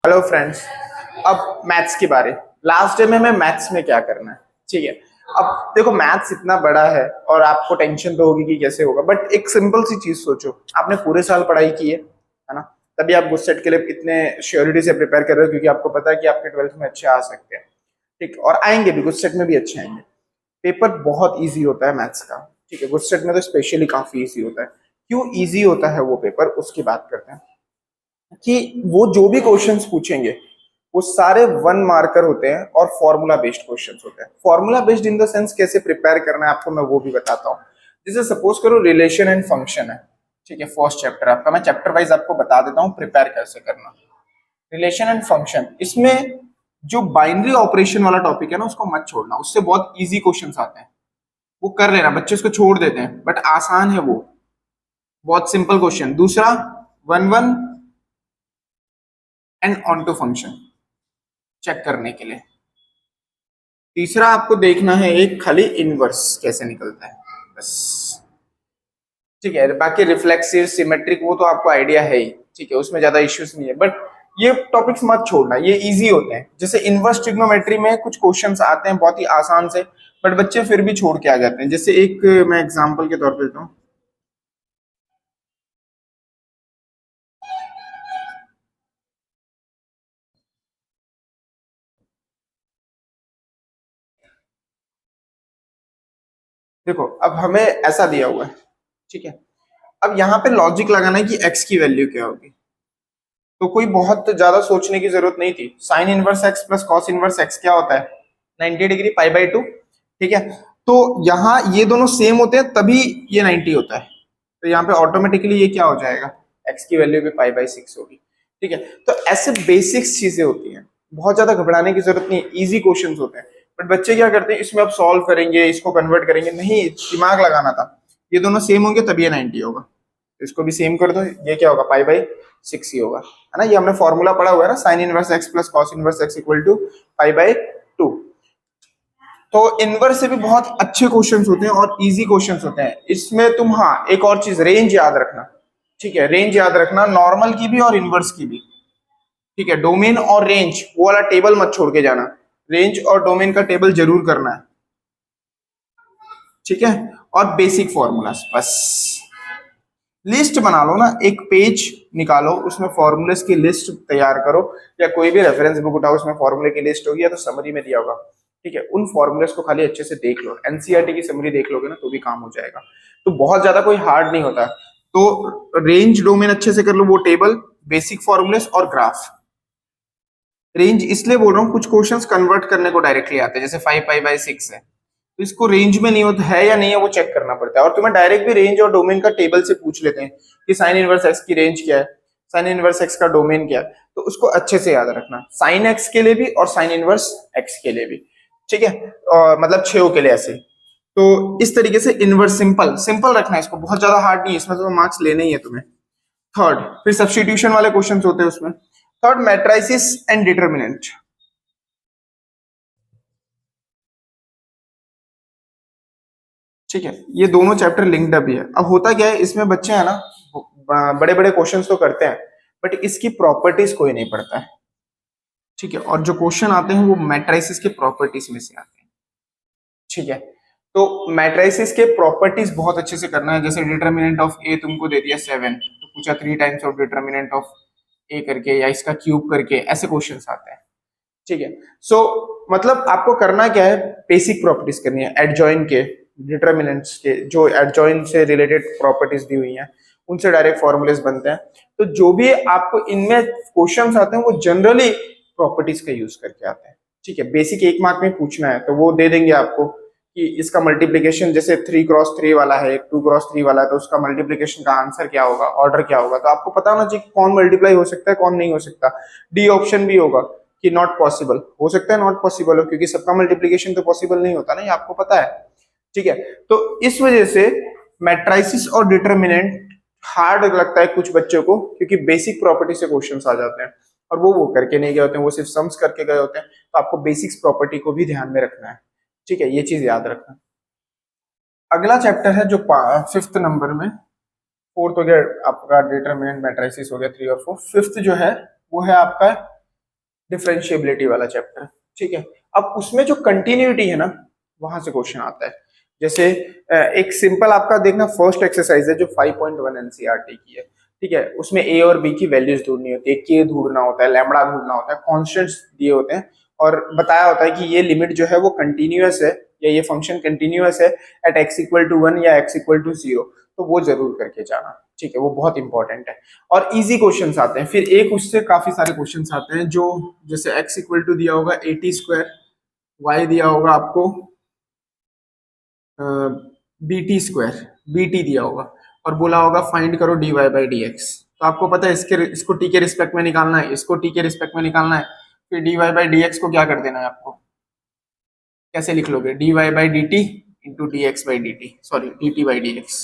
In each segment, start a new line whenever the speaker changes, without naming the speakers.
Hello friends. अब maths के बारे, लास्ट डे में मैं मैथ्स में क्या करना है, ठीक है। अब देखो मैथ्स इतना बड़ा है और आपको टेंशन तो होगी कि कैसे होगा, बट एक सिंपल सी चीज सोचो, आपने पूरे साल पढ़ाई की है ना। तभी आप गुड सेट के लिए इतने श्योरिटी से प्रिपेयर कर रहे हो, क्योंकि आपको पता है कि आपके 12th में अच्छे आ सकते हैं, ठीक, और आएंगे भी, गुड सेट में भी अच्छे आएंगे। पेपर बहुत ईजी होता है मैथ्स का, ठीक है। गुड सेट में तो स्पेशली काफी ईजी होता है। क्यों ईजी होता है वो पेपर, उसकी बात करते हैं। कि वो जो भी क्वेश्चंस पूछेंगे वो सारे वन मार्कर होते हैं और फॉर्मूला बेस्ड क्वेश्चंस होते हैं। Formula based in the sense कैसे प्रिपेयर करना है आपको मैं वो भी बताता हूँ। जैसे सपोज करो रिलेशन एंड फंक्शन है, ठीक है, फर्स्ट चैप्टर आपका, मैं चैप्टर वाइज आपको बता देता हूँ प्रिपेयर कैसे करना। रिलेशन एंड फंक्शन, इसमें जो बाइनरी ऑपरेशन वाला टॉपिक है ना उसको मत छोड़ना, उससे बहुत इजी क्वेश्चंस आते हैं, वो कर लेना। बच्चे उसको छोड़ देते हैं बट आसान है वो, बहुत सिंपल क्वेश्चन। दूसरा one one and onto function check करने के लिए। तीसरा आपको देखना है एक खाली इनवर्स कैसे निकलता है, बस, ठीक है। बाकी रिफ्लेक्सिव सिमेट्रिक वो तो आपको आइडिया है ही, ठीक है, उसमें ज्यादा इश्यूज नहीं है, बट ये टॉपिक्स मत छोड़ना, ये इजी होते हैं। जैसे इनवर्स ट्रिग्नोमेट्री में कुछ क्वेश्चंस आते हैं बहुत ही आसान से, बट बच्चे फिर भी छोड़ के आ जाते हैं। जैसे एक मैं एग्जांपल के तौर पे देता हूँ। देखो अब हमें ऐसा दिया हुआ है, ठीक है। अब यहाँ पे लॉजिक लगाना है कि एक्स की वैल्यू क्या होगी, तो कोई बहुत ज्यादा सोचने की जरूरत नहीं थी। Sign inverse x plus cos inverse x क्या होता है, 90 डिग्री पाई बाई 2, ठीक है। तो यहाँ ये दोनों सेम होते हैं तभी ये 90 होता है, तो यहाँ पे ऑटोमेटिकली ये क्या हो जाएगा, एक्स की वैल्यू भी पाई बाई 6 होगी, ठीक है। तो ऐसे बेसिक्स चीजें होती हैं, बहुत ज्यादा घबराने की जरूरत नहीं है, इजी क्वेश्चन होते हैं। बट बच्चे क्या करते हैं, इसमें अब सॉल्व करेंगे, इसको कन्वर्ट करेंगे, नहीं, दिमाग लगाना था। ये दोनों सेम होंगे तभी ये 90 होगा, इसको भी सेम कर दो, ये क्या होगा, पाई बाई 6 ही होगा, है ना। ये हमने फॉर्मूला पढ़ा हुआ है ना, sine inverse x plus cos inverse x equal to pi by 2। तो इनवर्स से भी बहुत अच्छे क्वेश्चंस होते हैं और इजी क्वेश्चंस होते हैं इसमें। तुम, हाँ, एक और चीज, रेंज याद रखना, ठीक है, रेंज याद रखना, नॉर्मल की भी और इनवर्स की भी, ठीक है। डोमेन और रेंज वो वाला टेबल मत छोड़ के जाना, रेंज और डोमेन का टेबल जरूर करना है, ठीक है। और बेसिक फॉर्मूलास, बस लिस्ट बना लो ना, एक पेज निकालो, उसमें फॉर्मूलेस की लिस्ट तैयार करो, या कोई भी रेफरेंस बुक उठाओ, उसमें फॉर्मूले की लिस्ट होगी या तो समरी में दिया होगा, ठीक है। उन फॉर्मूलेस को खाली अच्छे से देख लो, एनसीईआरटी की समरी देख लोगे ना तो भी काम हो जाएगा। तो बहुत ज्यादा कोई हार्ड नहीं होता। तो रेंज डोमेन अच्छे से कर लो, वो टेबल, बेसिक फॉर्मूलेस और ग्राफ। रेंज इसलिए बोल रहा हूँ, कुछ क्वेश्चंस कन्वर्ट करने को डायरेक्टली आते हैं, जैसे 5 पाई बाई 6 है, तो इसको रेंज में नहीं होता है या नहीं है वो चेक करना पड़ता है। और तुम्हें डायरेक्ट भी रेंज और डोमेन का टेबल से पूछ लेते हैं कि साइन इनवर्स एक्स की रेंज क्या है, साइन इनवर्स एक्स का डोमेन क्या है, तो उसको अच्छे से याद रखना, साइन एक्स के लिए भी और साइन इनवर्स एक्स के लिए भी, ठीक है। और मतलब 6 के लिए ऐसे। तो इस तरीके से इनवर्स सिंपल सिंपल रखना है इसको, बहुत ज्यादा हार्ड नहीं है, इसमें तो मार्क्स लेने ही है तुम्हें। थर्ड, फिर सब्स्टिट्यूशन वाले क्वेश्चन होते हैं उसमें। थर्ड, मैट्रिसेस एंड डिटर्मिनेंट, ठीक है। ये दोनों चैप्टर लिंक्ड अप ही है। अब होता क्या है इसमें, बच्चे है ना बड़े बड़े क्वेश्चंस तो करते हैं बट इसकी प्रॉपर्टीज कोई नहीं पढ़ता है, ठीक है। और जो क्वेश्चन आते हैं वो मैट्रिसेस के प्रॉपर्टीज में से आते हैं, ठीक है। तो मैट्रिसेस के प्रॉपर्टीज बहुत अच्छे से करना है। जैसे डिटर्मिनेंट ऑफ ए तुमको दे दिया 7, तो पूछा 3 टाइम्स ऑफ डिटर्मिनेंट ऑफ ए करके, या इसका क्यूब करके, ऐसे क्वेश्चंस आते हैं, ठीक है। सो मतलब आपको करना क्या है, बेसिक प्रॉपर्टीज करनी है, एडजॉइन के, डिटर्मिनेंट्स के, जो एडजॉइन से रिलेटेड प्रॉपर्टीज दी हुई हैं उनसे डायरेक्ट फॉर्मूलेस बनते हैं। तो जो भी आपको इनमें क्वेश्चंस आते हैं वो जनरली प्रॉपर्टीज का यूज करके आते हैं, ठीक है। बेसिक 1 मार्क में पूछना है तो वो दे देंगे आपको कि इसका मल्टीप्लीकेशन, जैसे 3x3 वाला है, 2x3 वाला है, तो उसका मल्टीप्लीकेशन का आंसर क्या होगा, ऑर्डर क्या होगा, तो आपको पता होना चाहिए कौन मल्टीप्लाई हो सकता है कौन नहीं हो सकता। डी ऑप्शन भी होगा कि नॉट पॉसिबल, हो सकता है नॉट पॉसिबल हो, क्योंकि सबका मल्टीप्लीकेशन तो पॉसिबल नहीं होता ना, ये आपको पता है, ठीक है। तो इस वजह से मैट्रिसेस और डिटर्मिनेंट हार्ड लगता है कुछ बच्चों को, क्योंकि बेसिक प्रॉपर्टी से क्वेश्चंस आ जाते हैं और वो करके नहीं गए होते हैं, वो सिर्फ सम्स करके गए होते हैं। तो आपको बेसिक्स प्रॉपर्टी को भी ध्यान में रखना है, ठीक है, ये चीज याद रखना। अगला चैप्टर है जो 5th नंबर में, 4th हो गया आपका डिटरमिनेंट मैट्रिसेस हो गया 3 और 4, 5th जो है वो है आपका डिफरेंशिएबिलिटी वाला चैप्टर, ठीक है। अब उसमें जो कंटिन्यूटी है ना, वहां से क्वेश्चन आता है। जैसे एक सिंपल आपका देखना फर्स्ट एक्सरसाइज है जो 5.1 एनसीईआरटी की है, ठीक है। उसमें ए और बी की वैल्यूज ढूंढनी होती है, के ढूंढना होता है, लैम्बडा ढूंढना होता है, कॉन्स्टेंट्स दिए होते हैं और बताया होता है कि ये लिमिट जो है वो कंटिन्यूअस है या ये फंक्शन कंटिन्यूअस है एट x इक्वल टू 1 या x इक्वल टू 0, तो वो जरूर करके जाना, ठीक है। वो बहुत इंपॉर्टेंट है और इजी क्वेश्चंस आते हैं। फिर एक उससे काफी सारे क्वेश्चंस आते हैं जो जैसे x इक्वल टू दिया होगा 80 स्क्वायर, y दिया होगा आपको बीटी स्क्वायर, बीटी दिया होगा और बोला होगा फाइंड करो dy बाई डी एक्स। तो आपको पता है इसको t के रिस्पेक्ट में निकालना है, इसको t के रिस्पेक्ट में निकालना है। फिर dy बाई डी एक्स को क्या कर देना है आपको, कैसे लिख लोगे, dy by D T into D x by D T, sorry D T by D x,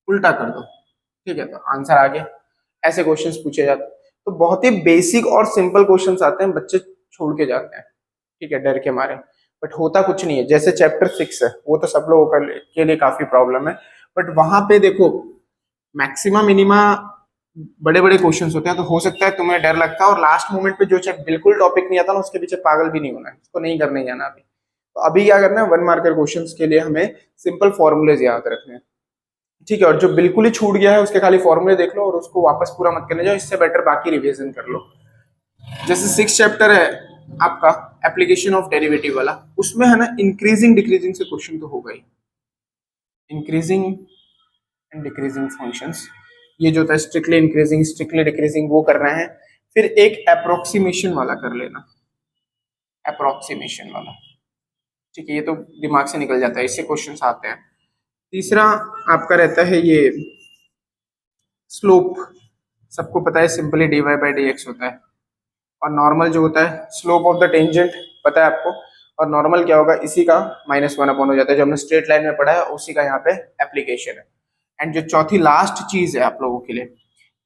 उल्टा कर दो, ठीक है। तो आंसर आ गया। ऐसे क्वेश्चंस पूछे जाते हैं। तो बहुत ही बेसिक और सिंपल क्वेश्चंस आते हैं, बच्चे छोड़ के जाते हैं, ठीक है, डर के मारे। बट होता कुछ नहीं है। जैसे चैप्टर 6 है वो तो सब लोगों के लिए काफी प्रॉब्लम है, बट वहां पे देखो मैक्सिमम मिनिमा बड़े बड़े क्वेश्चंस होते हैं। तो हो सकता है तुम्हें डर लगता है और लास्ट मोमेंट पे जो बिल्कुल टॉपिक नहीं आता ना उसके पीछे पागल भी नहीं होना है, उसको नहीं करने जाना अभी। तो अभी क्या करना है, 1 मार्कर क्वेश्चंस के लिए हमें सिंपल फॉर्मूलेज याद रखने हैं, ठीक है। और जो बिल्कुल ही छूट गया है उसके खाली फॉर्मूले देख लो और उसको वापस पूरा मत करने जाओ, इससे बेटर बाकी रिवीजन कर लो। जैसे 6 चैप्टर है आपका एप्लीकेशन ऑफ डेरिवेटिव वाला, उसमें है ना इंक्रीजिंग डिक्रीजिंग से क्वेश्चन तो होगा ही, इंक्रीजिंग एंड डिक्रीजिंग फंक्शंस, ये जो था स्ट्रिक्टली इंक्रीजिंग स्ट्रिक्टली डिक्रीजिंग वो करना है। फिर एक अप्रोक्सीमेशन वाला कर लेना, अप्रोक्सीमेशन वाला, ठीक है। ये तो दिमाग से निकल जाता है, इससे क्वेश्चंस आते हैं। तीसरा आपका रहता है ये स्लोप, सबको पता है simply dy by D x होता है। और नॉर्मल जो होता है स्लोप ऑफ द टेंजेंट पता है आपको, और नॉर्मल क्या होगा, इसी का -1 अपॉन हो जाता है, जो हमने स्ट्रेट लाइन में पढ़ा है उसी का यहाँ पे एप्लीकेशन है। एंड जो चौथी लास्ट चीज है आप लोगों के लिए,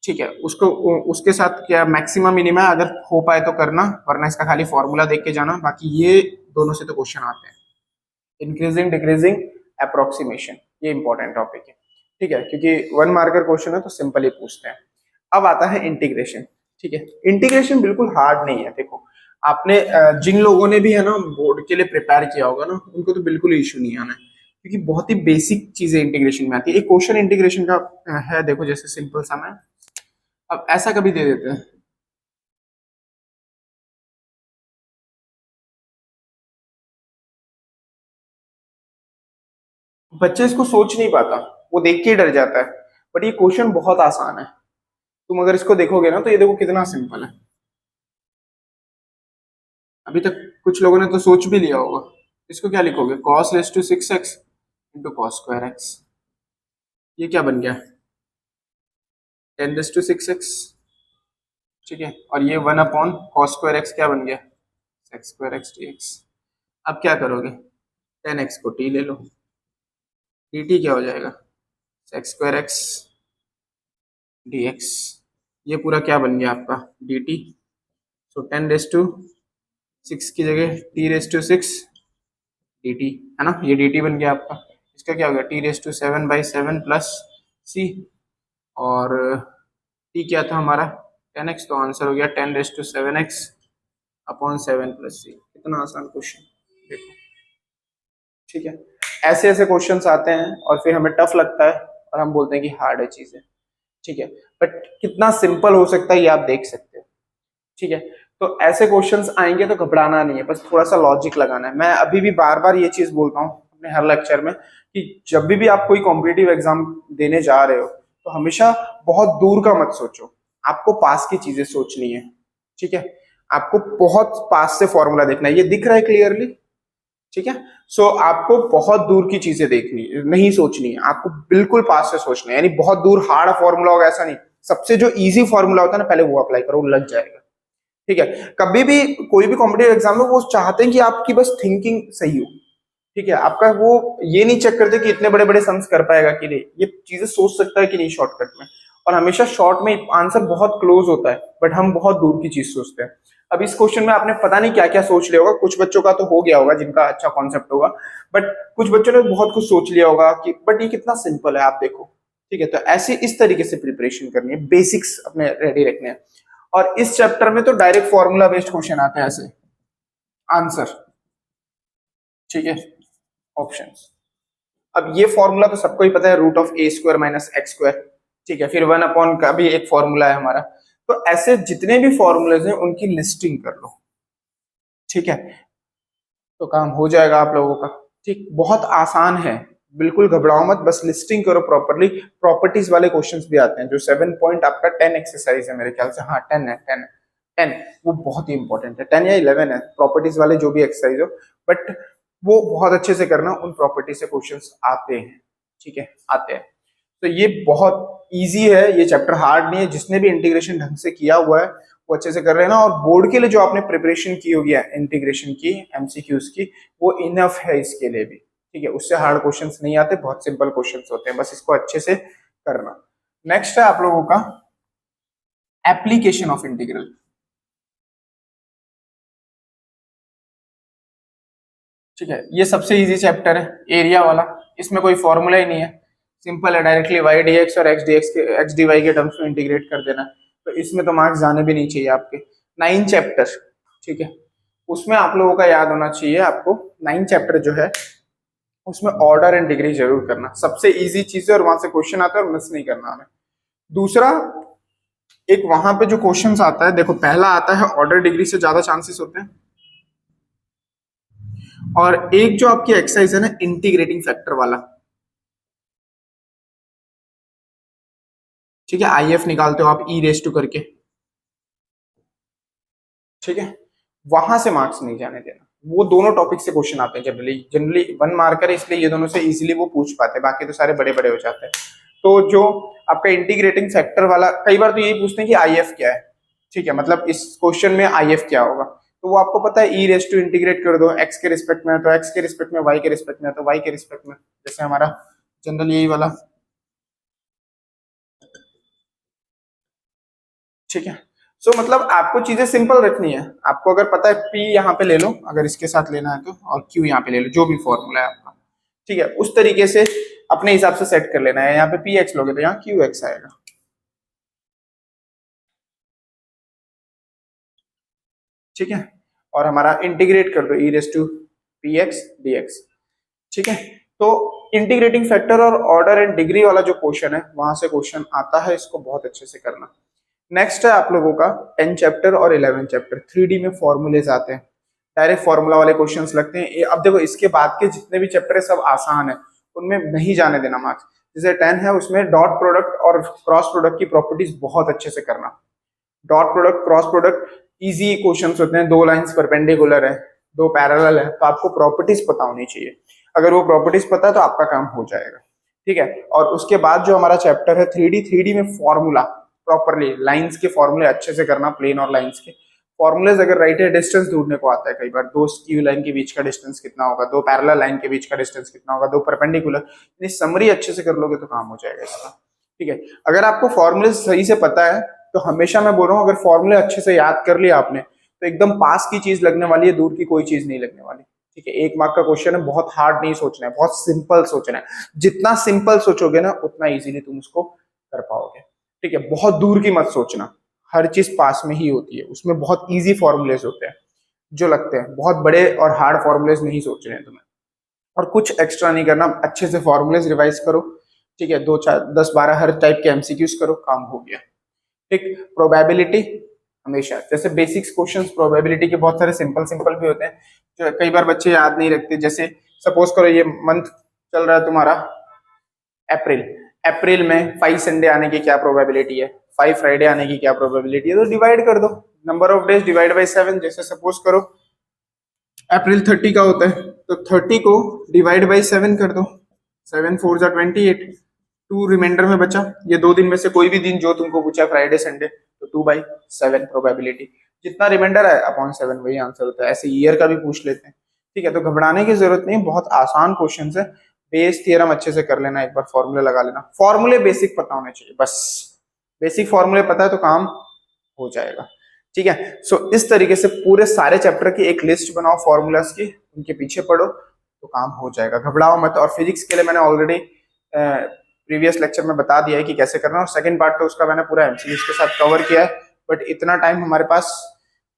ठीक है, उसको उसके साथ क्या मैक्सिमम मिनिमा अगर हो पाए तो करना, वरना इसका खाली फॉर्मूला देख के जाना। बाकी ये दोनों से तो क्वेश्चन आते हैं, इंक्रीजिंग डिक्रीजिंग अप्रोक्सीमेशन, ये इंपॉर्टेंट टॉपिक है, ठीक है, क्योंकि 1 मार्कर क्वेश्चन है तो सिंपल ही पूछते हैं। अब आता है इंटीग्रेशन, ठीक है। इंटीग्रेशन बिल्कुल हार्ड नहीं है। देखो आपने जिन लोगों ने भी है ना बोर्ड के लिए प्रिपेयर किया होगा ना, उनको तो बिल्कुल इशू नहीं आना है, क्योंकि बहुत ही बेसिक चीजें इंटीग्रेशन में आती है। एक क्वेश्चन इंटीग्रेशन का है, देखो जैसे सिंपल सा मैं अब ऐसा कभी दे देते हैं, बच्चे इसको सोच नहीं पाता, वो देख के ही डर जाता है। बट ये क्वेश्चन बहुत आसान है, तुम अगर इसको देखोगे ना तो ये देखो कितना सिंपल है। अभी तक कुछ लोगों ने तो सोच भी लिया होगा। इसको क्या लिखोगे, cos raise to 6x into cos square x, ये क्या बन गया 10 रेस टू 6x, ठीक है। और ये 1 अपॉन कॉस स्क्वायर एक्स क्या बन गया sex square x D x. अब क्या करोगे, 10x को t ले लो, dt क्या हो जाएगा sex square x D x, ये पूरा क्या बन गया आपका dt। सो 10 रेस टू 6 की जगह t रेस टू 6 dt है ना, ये dt बन गया आपका। इसका क्या हो गया t raise to 7 by 7 plus c, और t क्या था हमारा 10x, तो आंसर हो गया 10 raise to 7x upon 7 plus c। कितना आसान क्वेश्चन देखो, ठीक है। ऐसे ऐसे क्वेश्चंस आते हैं और फिर हमें टफ लगता है और हम बोलते हैं कि हार्ड है चीजें, ठीक है। बट कितना सिंपल हो सकता है ये आप देख सकते हो, ठीक है। तो ऐसे क्वेश्चंस आएंगे तो घबराना नहीं है, बस थोड़ा सा लॉजिक लगाना है। मैं अभी भी बार बार ये चीज बोलता हूँ अपने हर लेक्चर में कि जब भी आप कोई कॉम्पिटिटिव एग्जाम देने जा रहे हो तो हमेशा बहुत दूर का मत सोचो, आपको पास की चीजें सोचनी है, ठीक है। आपको बहुत पास से फॉर्मूला देखना है, ये दिख रहा है क्लियरली, ठीक है। सो आपको बहुत दूर की चीजें देखनी नहीं सोचनी है, आपको बिल्कुल पास से सोचना है। यानी बहुत दूर हार्ड फॉर्मूला होगा ऐसा नहीं, सबसे जो इजी फॉर्मूला होता है ना पहले वो अप्लाई करो, लग जाएगा, ठीक है। कभी भी कोई भी कॉम्पिटिटिव एग्जाम में वो चाहते हैं कि आपकी बस थिंकिंग सही हो, ठीक है। आपका वो ये नहीं चेक करते कि इतने बड़े बड़े सम्स कर पाएगा कि नहीं, ये चीजें सोच सकता है कि नहीं शॉर्टकट में। और हमेशा शॉर्ट में आंसर बहुत क्लोज होता है, बट हम बहुत दूर की चीज सोचते हैं। अब इस क्वेश्चन में आपने पता नहीं क्या क्या सोच लिया होगा, कुछ बच्चों का तो हो गया होगा जिनका अच्छा कॉन्सेप्ट होगा, बट कुछ बच्चों ने बहुत कुछ सोच लिया होगा कि बट ये कितना सिंपल है आप देखो, ठीक है। तो ऐसे इस तरीके से प्रिपरेशन करनी है, बेसिक्स अपने रेडी रखने हैं। और इस चैप्टर में तो डायरेक्ट फॉर्मूला बेस्ड क्वेश्चन आते हैं ऐसे आंसर, ठीक है, ऑप्शंस। अब ये फॉर्मूला तो सबको ही पता है, root of a square minus x square, ठीक है, फिर 1 अपॉन का भी एक फॉर्मूला है हमारा। तो ऐसे जितने भी फॉर्मूलेज हैं उनकी लिस्टिंग कर लो, ठीक है, तो काम हो जाएगा आप लोगों का। ठीक, बहुत आसान है, बिल्कुल घबराओ मत, बस लिस्टिंग करो प्रॉपरली। प्रॉपर्टीज वाले क्वेश्चंस भी आते हैं जो 7 पॉइंट आपका 10 एक्सरसाइज है मेरे ख्याल से, हाँ 10 है, 10 वो बहुत ही इंपॉर्टेंट है, 10 या 11 है प्रॉपर्टीज वाले जो भी एक्सरसाइज हो, बट वो बहुत अच्छे से करना, उन प्रॉपर्टी से क्वेश्चंस आते हैं, ठीक है, आते हैं। तो ये बहुत इजी है, ये चैप्टर हार्ड नहीं है, जिसने भी इंटीग्रेशन ढंग से किया हुआ है वो अच्छे से कर रहे हैं ना। और बोर्ड के लिए जो आपने प्रिपरेशन की होगी इंटीग्रेशन की, एमसीक्यूज की, वो इनफ है इसके लिए भी, ठीक है, उससे हार्ड क्वेश्चंस नहीं आते, बहुत सिंपल क्वेश्चंस होते हैं, बस इसको अच्छे से करना। नेक्स्ट है आप लोगों का एप्लीकेशन ऑफ इंटीग्रल, ठीक है, ये सबसे इजी चैप्टर है, एरिया वाला, इसमें कोई फॉर्मूला ही नहीं है, सिंपल है, डायरेक्टली वाई डी एक्स और एक्स डी एक्स के एक्स डी वाई के टर्म्स में इंटीग्रेट कर देना, तो इसमें तो मार्क्स जाने भी नहीं चाहिए आपके। 9 चैप्टर, ठीक है, उसमें आप लोगों का याद होना चाहिए, आपको 9 चैप्टर जो है उसमें ऑर्डर एंड डिग्री जरूर करना, सबसे इजी चीज है, और वहां से क्वेश्चन आता है और मिस नहीं करना हमें। दूसरा, एक वहां पे जो क्वेश्चन आता है, देखो पहला आता है ऑर्डर डिग्री से ज्यादा चांसेस होते हैं, और एक जो आपकी एक्सरसाइज है ना इंटीग्रेटिंग फैक्टर वाला, ठीक है, आईएफ निकालते हो आप ई रेस टू करके, ठीक है, वहां से मार्क्स नहीं जाने देना, वो दोनों टॉपिक से क्वेश्चन आते हैं जनरली, जनरली 1 मार्कर है, इसलिए ये दोनों से इजीली वो पूछ पाते हैं, बाकी तो सारे बड़े बड़े हो जाते हैं। तो जो आपका इंटीग्रेटिंग फैक्टर वाला, कई बार तो यही पूछते हैं कि आईएफ क्या है, ठीक है, मतलब इस क्वेश्चन में आईएफ क्या होगा, तो वो आपको पता है, ई रेस टू इंटीग्रेट कर दो, एक्स के रिस्पेक्ट में है तो एक्स के रिस्पेक्ट में, वाई के रिस्पेक्ट में है तो वाई के रिस्पेक्ट में, जैसे हमारा जनरल यही वाला, ठीक है। सो मतलब आपको चीजें सिंपल रखनी है, आपको अगर पता है पी यहाँ पे ले लो, अगर इसके साथ लेना है तो, और क्यू यहाँ पे ले लो, जो भी फॉर्मूला है आपका, ठीक है, उस तरीके से अपने हिसाब से सेट कर लेना है। यहाँ पे पी एक्स लोगे तो यहाँ क्यू एक्स आएगा, ठीक है, और हमारा इंटीग्रेट कर दो e raise to P X D X, ठीक है। तो इंटीग्रेटिंग फैक्टर और ऑर्डर एंड डिग्री वाला जो क्वेश्चन है वहां से क्वेश्चन आता है, इसको बहुत अच्छे से करना। नेक्स्ट है आप लोगों का 10 चैप्टर और 11 चैप्टर, 3D में फॉर्मूलेज आते हैं, डायरेक्ट फॉर्मूला वाले क्वेश्चंस लगते हैं। अब देखो इसके बाद के जितने भी चैप्टर है सब आसान है, उनमें नहीं जाने देना मार्क्स। जैसे 10 है उसमें डॉट प्रोडक्ट और क्रॉस प्रोडक्ट की प्रॉपर्टीज बहुत अच्छे से करना। Dot product cross product easy questions होते हैं, 2 लाइंस परपेंडिकुलर है, 2 पैरेलल है, तो आपको प्रॉपर्टीज पता होनी चाहिए, अगर वो प्रॉपर्टीज पता है तो आपका काम हो जाएगा, ठीक है। और उसके बाद जो हमारा चैप्टर है 3D में फॉर्मूला प्रॉपरली, लाइंस के फॉर्मूले अच्छे से करना, प्लेन और लाइंस के फॉर्मूलेज, अगर राइट है डिस्टेंस ढूंढने को आता है कई बार, 2 स्क्यू लाइन के बीच का डिस्टेंस कितना होगा, 2 पैरेलल लाइन के बीच का डिस्टेंस कितना होगा, 2 परपेंडिकुलर, ये समरी अच्छे से कर लोगे तो काम हो जाएगा इसका, ठीक है। अगर आपको फॉर्मूले सही से पता है तो हमेशा मैं बोल रहा हूँ, अगर फॉर्मूले अच्छे से याद कर लिया आपने तो एकदम पास की चीज लगने वाली है, दूर की कोई चीज नहीं लगने वाली, ठीक है। 1 मार्क का क्वेश्चन है, बहुत हार्ड नहीं सोचना है, बहुत सिंपल सोचना है, जितना सिंपल सोचोगे ना उतना इजीली तुम उसको कर पाओगे, ठीक है। बहुत दूर की मत सोचना, हर चीज पास में ही होती है, उसमें बहुत इजी फॉर्मूलेज होते हैं जो लगते हैं, बहुत बड़े और हार्ड फॉर्मूलेज नहीं सोचने हैं तुम्हें, और कुछ एक्स्ट्रा नहीं करना, अच्छे से फॉर्मूलेज रिवाइज करो, ठीक है, 2 4 10 12 हर टाइप के एमसीक्यूज करो, काम हो गया, ठीक। प्रोबेबिलिटी हमेशा, जैसे बेसिक्स क्वेश्चंस प्रोबेबिलिटी के बहुत सारे सिंपल सिंपल भी होते हैं जो कई बार बच्चे याद नहीं रखते। जैसे सपोज करो ये मंथ चल रहा है तुम्हारा अप्रैल, अप्रैल में 5 संडे आने की क्या प्रोबेबिलिटी है, 5 फ्राइडे आने की क्या प्रोबेबिलिटी है, तो डिवाइड कर दो, number of days divide by 7। जैसे सपोज करो अप्रैल 30 का होता है तो 30 को डिवाइड बाय 7 कर दो, 7 4 जा 28, 2 रिमाइंडर में बचा, ये 2 दिन में से कोई भी दिन जो तुमको पूछा फ्राइडे संडे, तो 2/7 प्रोबेबिलिटी, जितना रिमाइंडर है अपॉन 7 वही आंसर होता है। ऐसे ईयर का भी पूछ लेते हैं, ठीक है। तो घबराने की जरूरत नहीं, बहुत आसान क्वेश्चन है, बेस थियरम अच्छे से कर लेना, एक बार फॉर्मूले लगा लेना, फॉर्मूले बेसिक पता होने चाहिए, बस बेसिक फॉर्मूले पता है तो काम हो जाएगा, ठीक है। सो इस तरीके से पूरे सारे चैप्टर की एक लिस्ट बनाओ फॉर्मूलाज की, उनके पीछे पढ़ो तो काम हो जाएगा, घबराओ मत। और फिजिक्स के लिए मैंने ऑलरेडी प्रीवियस लेक्चर में बता दिया है कि कैसे करना है, और सेकंड पार्ट तो उसका मैंने पूरा एमसीक्यूज के साथ कवर किया है, बट इतना टाइम हमारे पास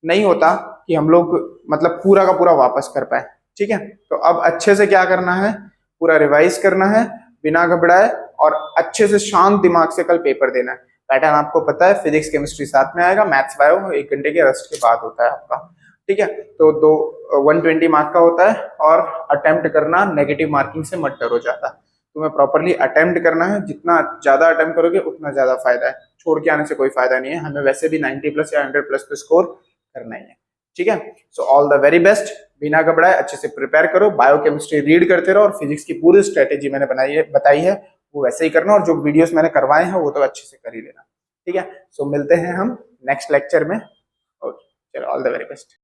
नहीं होता कि हम लोग मतलब पूरा का पूरा वापस कर पाए। ठीक है, तो अब अच्छे से क्या करना है, पूरा रिवाइज करना है बिना घबराए, और अच्छे से शांत दिमाग से कल पेपर देना है। पैटर्न आपको पता है, फिजिक्स केमिस्ट्री साथ में आएगा, मैथ्स बायो 1 घंटे के रेस्ट के बाद होता है आपका। ठीक है, तो 120 मार्क का होता है, और अटेम्प्ट करना, नेगेटिव मार्किंग से मत डरो ज्यादा, तुम्हें प्रॉपरली अटेम्प्ट करना है। जितना ज्यादा अटेम्प्ट करोगे उतना ज्यादा फायदा है, छोड़ के आने से कोई फायदा नहीं है। हमें वैसे भी 90 प्लस या 100 प्लस तो स्कोर करना ही है। ठीक है, so all the very best, बिना घबराए अच्छे से प्रिपेयर करो, बायोकेमिस्ट्री रीड करते रहो, और फिजिक्स की पूरी स्ट्रेटेजी मैंने बताई है वो वैसे ही करना, और जो वीडियोस मैंने करवाए हैं वो तो अच्छे से कर ही लेना। ठीक है, सो मिलते हैं हम नेक्स्ट लेक्चर में। ओके, चलो ऑल द वेरी बेस्ट।